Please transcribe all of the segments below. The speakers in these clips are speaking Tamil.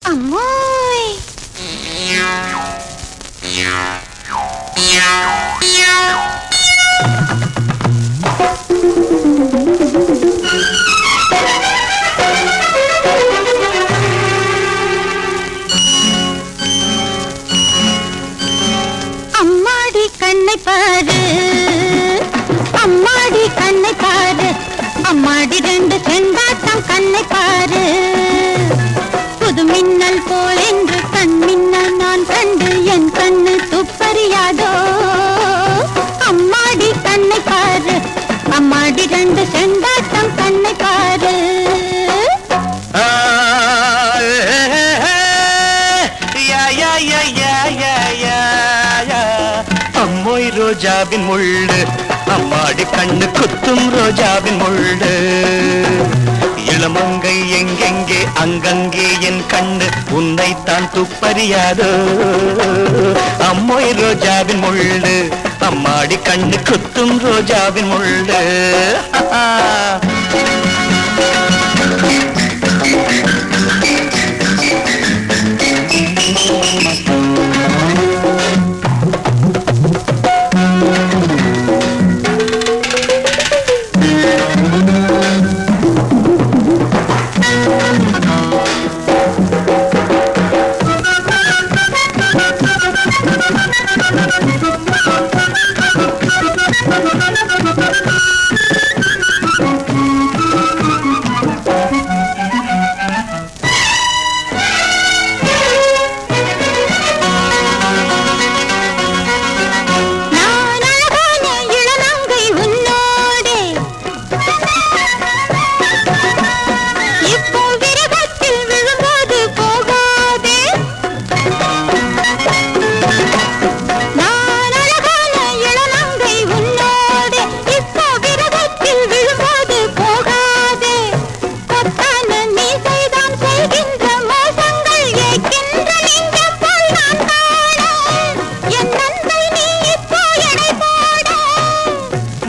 அம்மோய் அம்மாடி கண்ணை பாரு அம்மாடி கண்ணை பாரு அம்மாடி ரெண்டு செண்டாட்டம் கண்ணை பாரு புது மின்னல் போல் என்று கண் மின்னல் நான் கண்டு என் கண்ணு துப்பறியாதோ அம்மாடி கண்ணை பாரு அம்மாடி ரெண்டு செண்டாட்டம் கண்ணை பாரு அம்மோய் ரோஜாவின் முள்ளு அம்மாடி கண்ணு குத்தும் ரோஜாவின் முள்ளு இளமங்கை எங்கெங்கே அங்கங்கே என் கண்ணு உன்னைத்தான் துப்பறியாதோ அம்மோய் ரோஜாவின் முள்ளு அம்மாடி கண்ணு குத்தும் ரோஜாவின் முள்ளு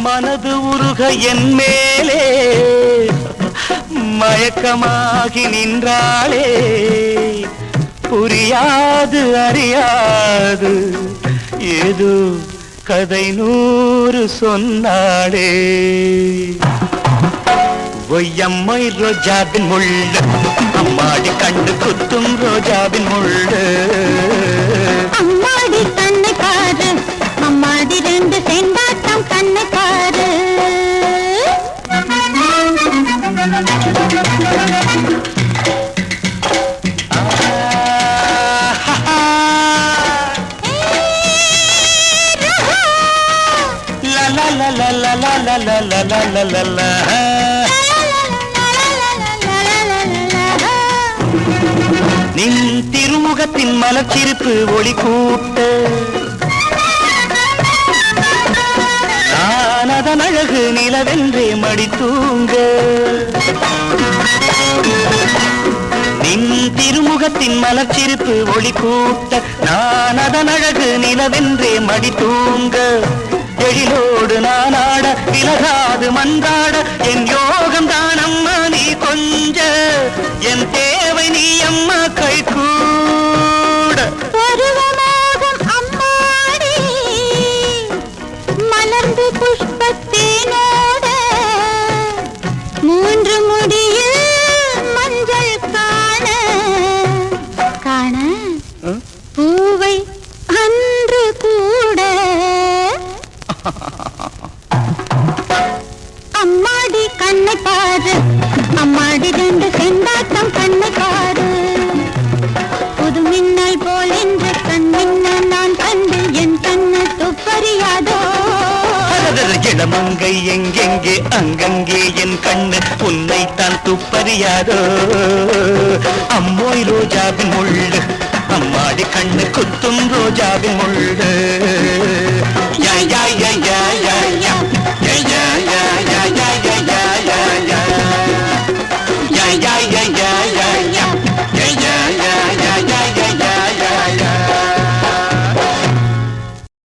மனது உருக என் மேலே மயக்கமாகி நின்றாளே புரியாது அறியாது ஏதோ கதை 100 சொன்னாளே ஒய்யம்மை ரோஜாவின் முள்ளு அம்மாடி கண்டு குத்தும் ரோஜாவின் முள்ளு அம்மாடி கண்ணை பாரு அம்மாடி ரெண்டு செண்டாட்டம் கண்ணை பாரு la la la la la la la la la la la la நின் திருமுகத்தின் மலர்ச்சிருப்பு ஒளி கூட்ட நான் அதன் அழகு நிலவென்றே மடி தூங்க நின் திருமுகத்தின் மலர்ச்சிருப்பு ஒளி கூட்ட நான் அதன் அழகு நிலவென்றே மடி தூங்க எழிலோடு நான் ஆட விலகாது மன்றாட என் யோகம் தான் அம்மா நீ கொஞ்ச என் தேவை நீ அம்மா கை கூட பருவமாகும் அம்மாடி மலர்ந்து புஷ்பத்தேனோட 3 முடியில் மஞ்சள் காண காண பூவை அன்று கூட அம்மாடி கண்ணை பாரு அம்மாடி ரெண்டு செண்டாட்டம் கண்ணை பாரு புது மின்னல் போல் என்று கண் மின்னல் நான் கண்டு என் கண்ணு துப்பறியாதோ இளமங்கை எங்கெங்கே அங்கங்கே என் கண்ணு உன்னைத்தான் துப்பறியாதோ அம்மோய் ரோஜாவின் முள்ளு அம்மாடி கண்ணு குத்தும் ரோஜாவின் முள்ளு யா யா யா யா யா